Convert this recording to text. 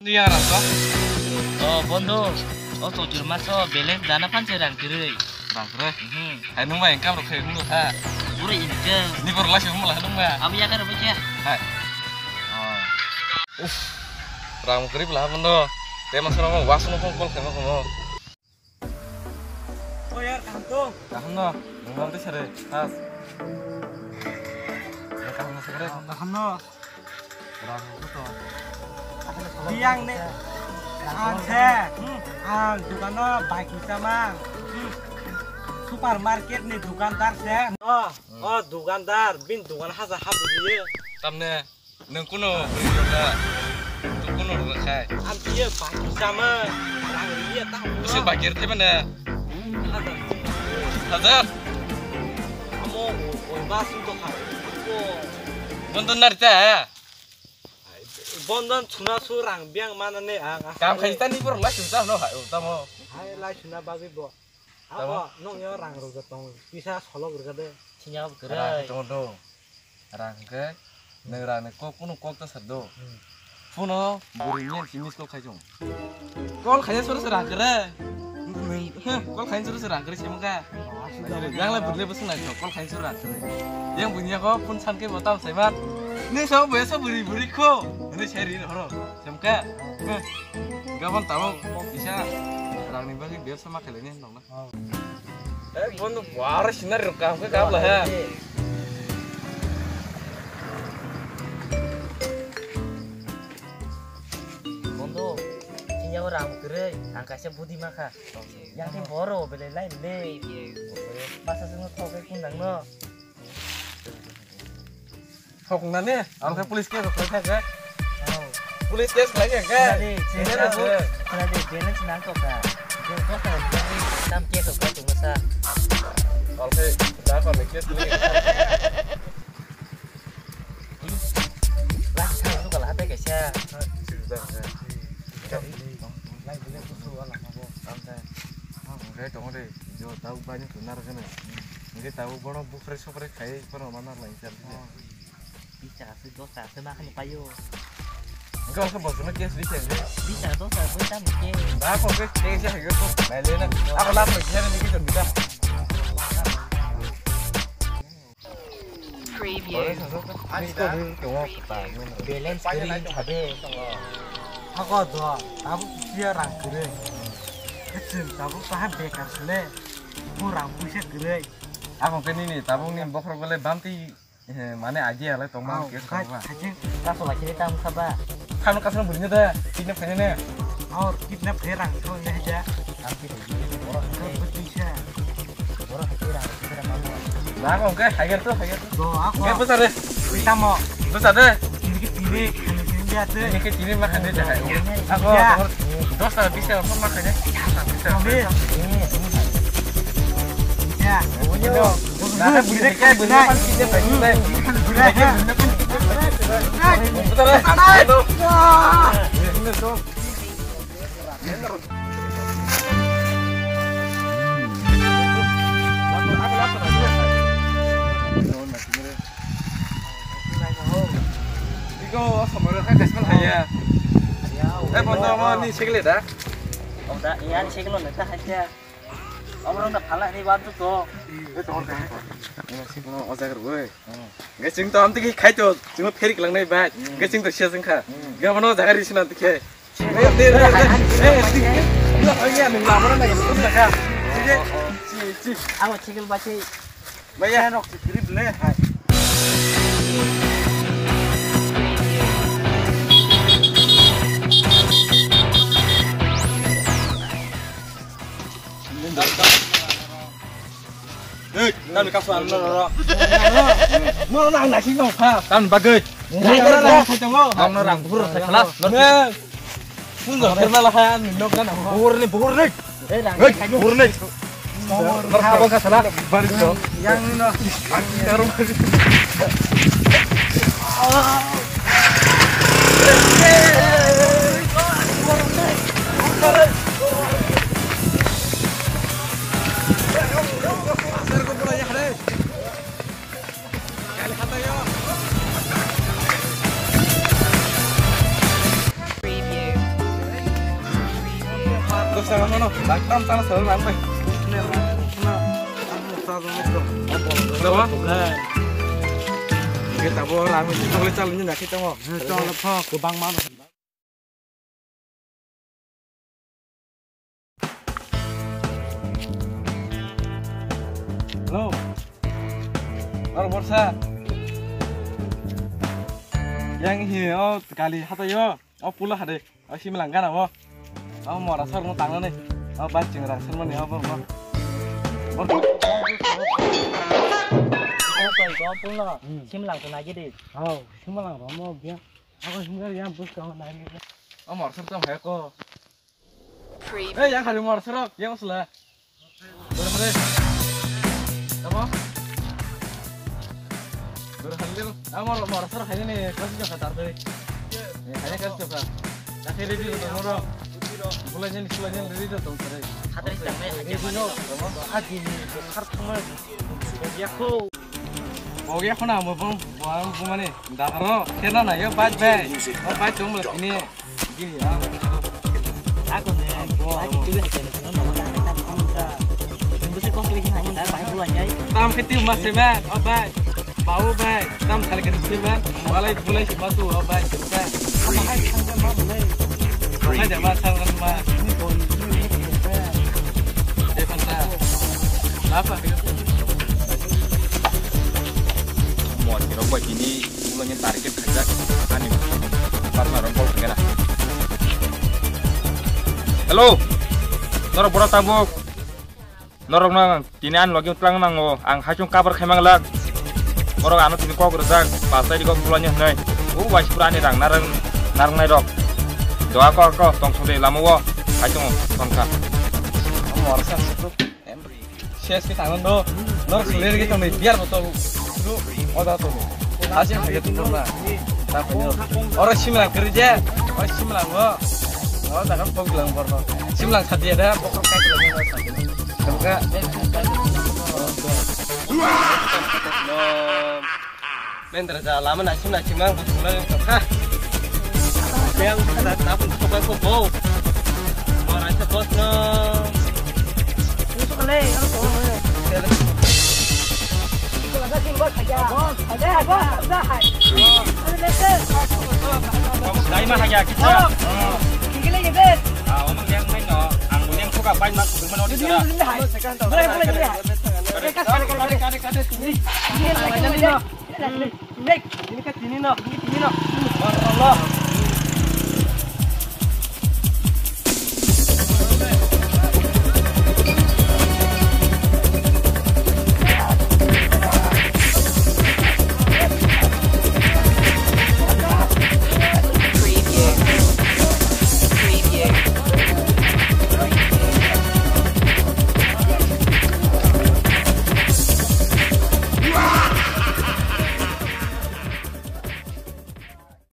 Nia rasa. Bondo. To jurma so balance dana panse rang kiri. Rang kiri. Hai nung mai engkau rokhe nung ha. Pura inje. Ni baru lah siapa malah nung ma. Abi ya kan baca. Hai. Rang kiri belah bondo. Tema sono mo wasu no kol kema komo. Oh yaar kanto. Kahno. Nung te sare. Has. Kahno sare. Kahno. Rang to. Biang nih, angsa, दुकानों bike sama, supermarket nih दुकानदार से, दुकानदार, bin दुकान हाजा हाबु dia, Tamne, nung kuno beri juga, tu kuno rakai. dia baik sama, orang dia tahu. Mesti bakir tu mana? Haza, Hazar. kamu, bas untuk apa? Bonton narita. Bondan cuna surang biang mana nih Kam kaitan ni baru lah susah no, utama. Hai lah cuna bagi bo. Apa nong ya orang rugatong bisa solo rugade. Sinyal Rang gerai. tondo. Rang ke nerane kok kuno kok ta sado. Puno burinya jinis kok kajong. Kol kaya suruh serang kere. Kol kaya suruh serang kere siapa ka? Yang lah beli besar aja. Kol kaya suruh serang kere. Yang punya kok pun sanke botam sebat. Ini sama biasa buri kok. Ini cari orang. Siapa ka? Gawan tahu bisa. Orang nih bagi biar sama kalian dong lah. Bondo waras sinar rekam ke kabel ya. Bondo. Sinyal rang kiri. Angkasnya budi maka. Yang tim boro beli lain deh. Masa semua toke kundang no. Học năn nè, ông thấy police kia học thấy cái police kia lấy cái Jadi, jenis senang kok kak. Jadi kok kan, enam kia kok kak cuma sa. Kalau thấy đã còn lấy kia lấy Lah, saya itu kalau ada guys ya. Lain beli susu lah kamu. Cái trong đây, giờ tahu banyak benar kan ya. Mungkin tahu bono bu fresh kayak bono mana lagi cari. Bisa sih dosa, semakan payo. Enggak usah bos, nak kias bisa deh. Bisa dosa, kita mungkin. Dah kok ke sih gitu. Melena, aku lapar kian ini kita bisa. Preview. Balance kiri ada. Aku doa, tahu dia orang kere. Kecil, tahu paham bekar sele. Kurang pusat kere. Aku kan ini, tabung nih bokor boleh banti. Mana aja lah, tomang kias apa. Langsung aja kita muka ba. Kan kasih berinya dah, kidnap kayaknya nih. और कितने फेरंग तो नहीं जा Tapi orang bisa orang kira kira mau. Nah, oke, hajar tuh. do aku Oke, besar deh. kita mau Besar deh. ini kiri ini dia tuh Ini ke sini makannya dah. Aku dosa bisa apa makannya? Bisa. ya Bunyi dong. Nah, bunyi kayak bunyi kan kita bagi deh. Bunyi kan Bentar deh. Ini tuh. Iku kemarin kan kasih ya. Bondo mau nih cek lihat dah. Udah, iya nih kalau nanti aja. Orang udah kalah nih bantu tuh. 어제 그러고. 그 지금도 아무튼 가이도 지금 페릭 랑네 봐. 그 지금도 시작한가. 그 뭐노 자가리 신한 어떻게. 네. 이거 아니야. 너 아무나 나게 못다가. 이제 Aku cikil baca. 뭐야? nok kiri boleh Kan kasuan lo. Mau nang nasi no ha. Kan bagai. Ang narang bur kelas. Nah. Enggak pernah lahan no kan. Bur nih. Bur nih. Marhaban ka salah. Baris do. yang no Karum. Preview. jangan mana. Lakam tanah selalu sampai. Ini aku satu meter. Berapa? Bukan. Kita bawa rame sih boleh calonnya nak kita mau. Coba apa ke bang mana? Halo. Orang borsa. Yang ini oh kali hata yo. Oh pula hade. Oh si melanggan apa? Oh mau rasa orang tangan nih. Oh bacing rasa mana apa apa. Kau pulang, simlang tu lagi deh. Oh, semalam mau biar. Aku sebenarnya yang bus kau nanya. Oh mau rasa tuh kayak kok. Yang hari mau rasa yang selah. Berapa? Apa? Berhasil. Mau rasa hanya nih kasih jauh kata tadi. Hanya kasih jauh. Tapi ready tu moro. Bulannya ready tu tadi. Hati sampai aja Ini no, hati ni kartu mana? Ya kau. Oh ya kau nama bang, bang mana? Dah karo, kena na ya baik baik. Oh baik cuma ini, gini ya. Aku nih, aku juga nih. Tunggu sekali lagi hanya dah baik bulan ya. Tam kecil masih baik, oh baik. Bau baik, tam kali kecil baik. Mulai si batu, oh baik. Baik. Mana jaman sangat mah. Apa? Mau kira buat ini bulannya target kerja ani karena rompol segala. Halo, norok borak tabuk, norok nang tinian lagi utlang nang ang hacung kabar kemang lag, norok anu tini kau kerja pasai di kau bulannya nai, wajib berani rang narang nai dok, doa kau tong sudah lama wo, hacung tongka. Mau rasa itu. Sias kita tangan do, norok selir kita nih biar betul. Oh dah tu, asyik aja tu pernah. Tak punya. Orang simlang kerja, orang simlang wo. Oh dah kan pok bilang pernah. Simlang hati ada, pokok kayak bilang hati. Semoga. Bentar aja lama nak simlang betul lah. Yang ada pun coba coba. Orang cepat no. Masuk leh, aku tahu. Dari mana aja kita? Omong yang main no, anggun yang suka main mak kudu menodi sudah. Ini kan sini no, ini sini no.